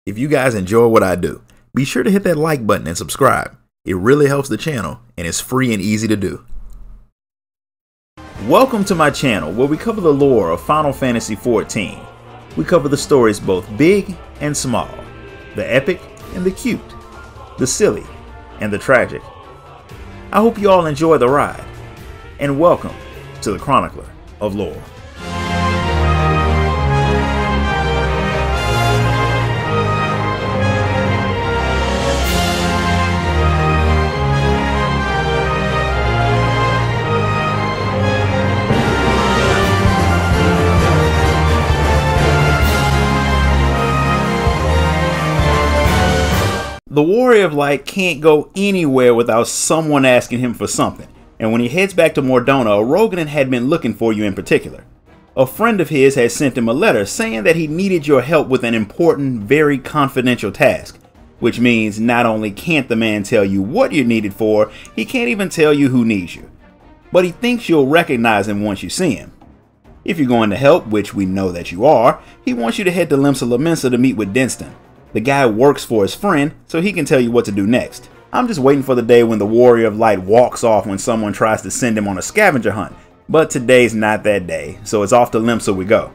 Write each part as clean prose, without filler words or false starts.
If you guys enjoy what I do, be sure to hit that like button and subscribe. It really helps the channel and it's free and easy to do. Welcome to my channel where we cover the lore of Final Fantasy XIV. We cover the stories both big and small, the epic and the cute, the silly and the tragic. I hope you all enjoy the ride, and welcome to the Chronicler of Lore. The Warrior of Light can't go anywhere without someone asking him for something, and when he heads back to Mordona, a Roganin had been looking for you in particular. A friend of his had sent him a letter saying that he needed your help with an important, very confidential task, which means not only can't the man tell you what you're needed for, he can't even tell you who needs you. But he thinks you'll recognize him once you see him. If you're going to help, which we know that you are, he wants you to head to Limsa Lominsa to meet with Denston. The guy works for his friend, so he can tell you what to do next. I'm just waiting for the day when the Warrior of Light walks off when someone tries to send him on a scavenger hunt, but today's not that day, so it's off to Limsa we go.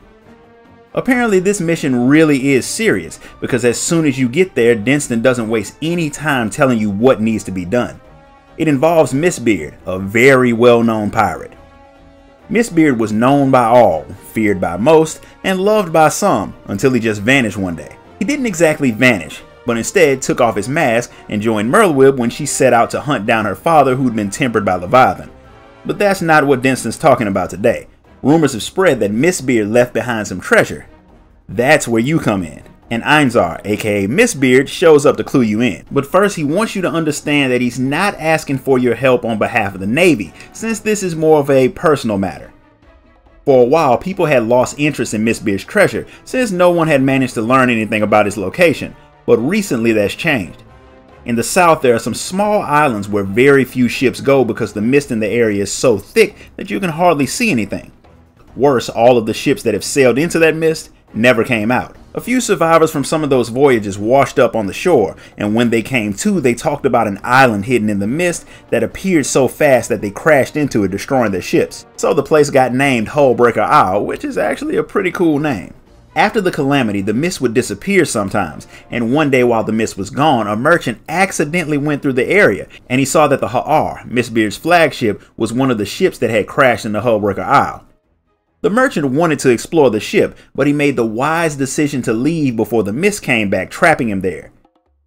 Apparently this mission really is serious, because as soon as you get there, Denston doesn't waste any time telling you what needs to be done. It involves Mistbeard, a very well-known pirate. Mistbeard was known by all, feared by most, and loved by some, until he just vanished one day. He didn't exactly vanish, but instead took off his mask and joined Merlwyb when she set out to hunt down her father who'd been tempered by Leviathan. But that's not what Denston's talking about today. Rumors have spread that Mistbeard left behind some treasure. That's where you come in, and Einzar, aka Mistbeard, shows up to clue you in. But first he wants you to understand that he's not asking for your help on behalf of the Navy, since this is more of a personal matter. For a while, people had lost interest in Mistbeard's treasure, since no one had managed to learn anything about its location, but recently that's changed. In the south, there are some small islands where very few ships go because the mist in the area is so thick that you can hardly see anything. Worse, all of the ships that have sailed into that mist never came out. A few survivors from some of those voyages washed up on the shore, and when they came to, they talked about an island hidden in the mist that appeared so fast that they crashed into it, destroying their ships. So the place got named Hullbreaker Isle, which is actually a pretty cool name. After the calamity, the mist would disappear sometimes, and one day while the mist was gone, a merchant accidentally went through the area, and he saw that the Ha'ar, Mistbeard's flagship, was one of the ships that had crashed in the Hullbreaker Isle. The merchant wanted to explore the ship, but he made the wise decision to leave before the mist came back, trapping him there.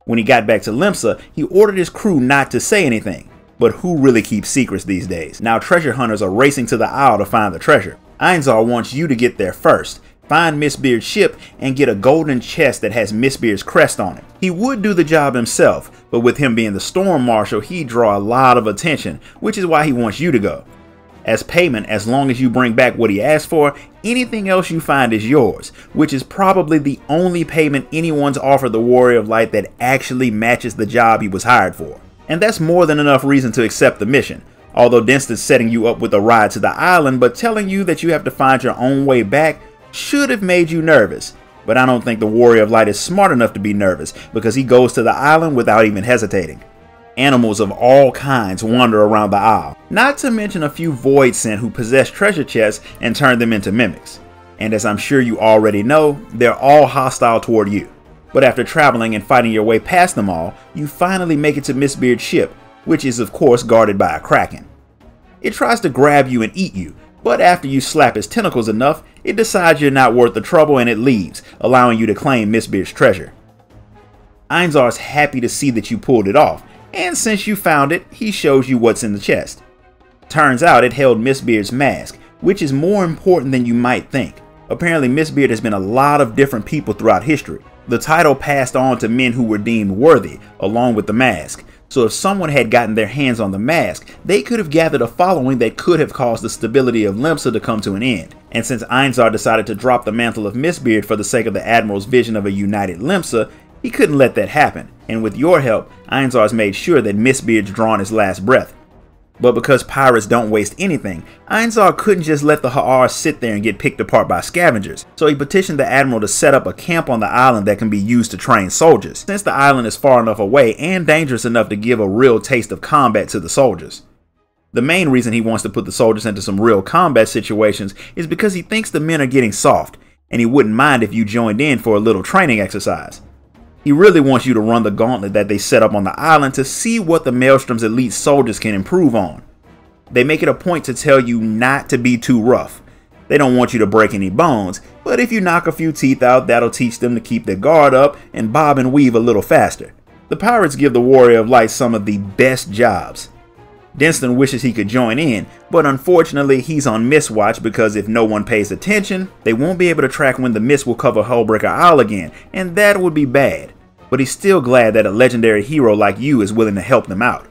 When he got back to Limsa, he ordered his crew not to say anything. But who really keeps secrets these days? Now treasure hunters are racing to the Isle to find the treasure. Einzar wants you to get there first, find Mistbeard's ship, and get a golden chest that has Mistbeard's crest on it. He would do the job himself, but with him being the Storm Marshal, he'd draw a lot of attention, which is why he wants you to go. As payment, as long as you bring back what he asked for, anything else you find is yours, which is probably the only payment anyone's offered the Warrior of Light that actually matches the job he was hired for. And that's more than enough reason to accept the mission, although Denston's setting you up with a ride to the island, but telling you that you have to find your own way back should have made you nervous. But I don't think the Warrior of Light is smart enough to be nervous, because he goes to the island without even hesitating. Animals of all kinds wander around the isle, not to mention a few Voidsent who possess treasure chests and turn them into mimics. And as I'm sure you already know, they're all hostile toward you. But after traveling and fighting your way past them all, you finally make it to Mistbeard's ship, which is of course guarded by a kraken. It tries to grab you and eat you, but after you slap its tentacles enough, it decides you're not worth the trouble and it leaves, allowing you to claim Mistbeard's treasure. Einzar's happy to see that you pulled it off, and since you found it, he shows you what's in the chest. Turns out it held Mistbeard's mask, which is more important than you might think. Apparently Mistbeard has been a lot of different people throughout history. The title passed on to men who were deemed worthy, along with the mask. So if someone had gotten their hands on the mask, they could have gathered a following that could have caused the stability of Limsa to come to an end. And since Einzar decided to drop the mantle of Mistbeard for the sake of the Admiral's vision of a united Limsa, he couldn't let that happen, and with your help, Einzar's made sure that Mistbeard's drawn his last breath. But because pirates don't waste anything, Einzar couldn't just let the Ha'ar sit there and get picked apart by scavengers, so he petitioned the admiral to set up a camp on the island that can be used to train soldiers, since the island is far enough away and dangerous enough to give a real taste of combat to the soldiers. The main reason he wants to put the soldiers into some real combat situations is because he thinks the men are getting soft, and he wouldn't mind if you joined in for a little training exercise. He really wants you to run the gauntlet that they set up on the island to see what the Maelstrom's elite soldiers can improve on. They make it a point to tell you not to be too rough. They don't want you to break any bones, but if you knock a few teeth out, that'll teach them to keep their guard up and bob and weave a little faster. The pirates give the Warrior of Light some of the best jobs. Denston wishes he could join in, but unfortunately he's on Mist Watch because if no one pays attention, they won't be able to track when the mist will cover Hullbreaker Isle again, and that would be bad. But he's still glad that a legendary hero like you is willing to help them out.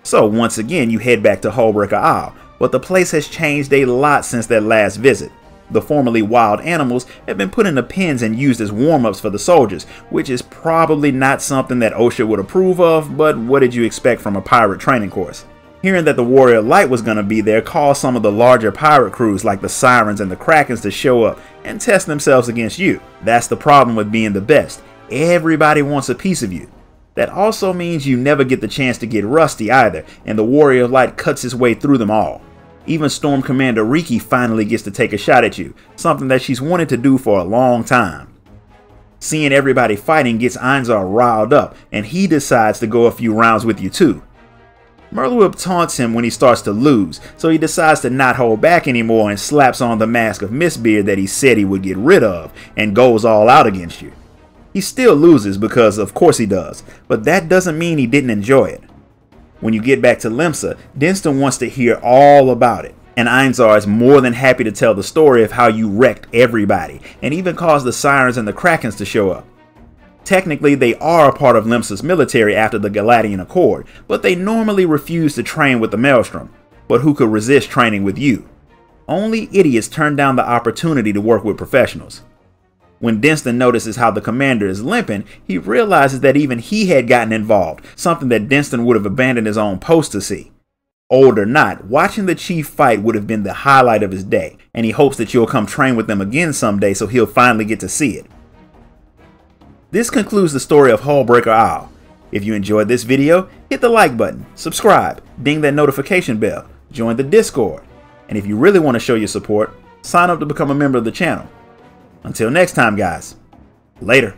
So once again you head back to Hullbreaker Isle, but the place has changed a lot since that last visit. The formerly wild animals have been put into pens and used as warm-ups for the soldiers, which is probably not something that OSHA would approve of, but what did you expect from a pirate training course? Hearing that the Warrior of Light was going to be there caused some of the larger pirate crews like the Sirens and the Krakens to show up and test themselves against you. That's the problem with being the best. Everybody wants a piece of you. That also means you never get the chance to get rusty either, and the Warrior of Light cuts his way through them all. Even Storm Commander Riki finally gets to take a shot at you, something that she's wanted to do for a long time. Seeing everybody fighting gets Einzar riled up, and he decides to go a few rounds with you too. Merlwyb taunts him when he starts to lose, so he decides to not hold back anymore and slaps on the mask of Mistbeard that he said he would get rid of, and goes all out against you. He still loses because of course he does, but that doesn't mean he didn't enjoy it. When you get back to Limsa, Denston wants to hear all about it, and Einzar is more than happy to tell the story of how you wrecked everybody, and even caused the Sirens and the Krakens to show up. Technically, they are a part of Limsa's military after the Galadian Accord, but they normally refuse to train with the Maelstrom. But who could resist training with you? Only idiots turn down the opportunity to work with professionals. When Denston notices how the commander is limping, he realizes that even he had gotten involved, something that Denston would have abandoned his own post to see. Old or not, watching the chief fight would have been the highlight of his day, and he hopes that you'll come train with them again someday so he'll finally get to see it. This concludes the story of Hullbreaker Isle. If you enjoyed this video, hit the like button, subscribe, ding that notification bell, join the Discord, and if you really want to show your support, sign up to become a member of the channel. Until next time guys, later.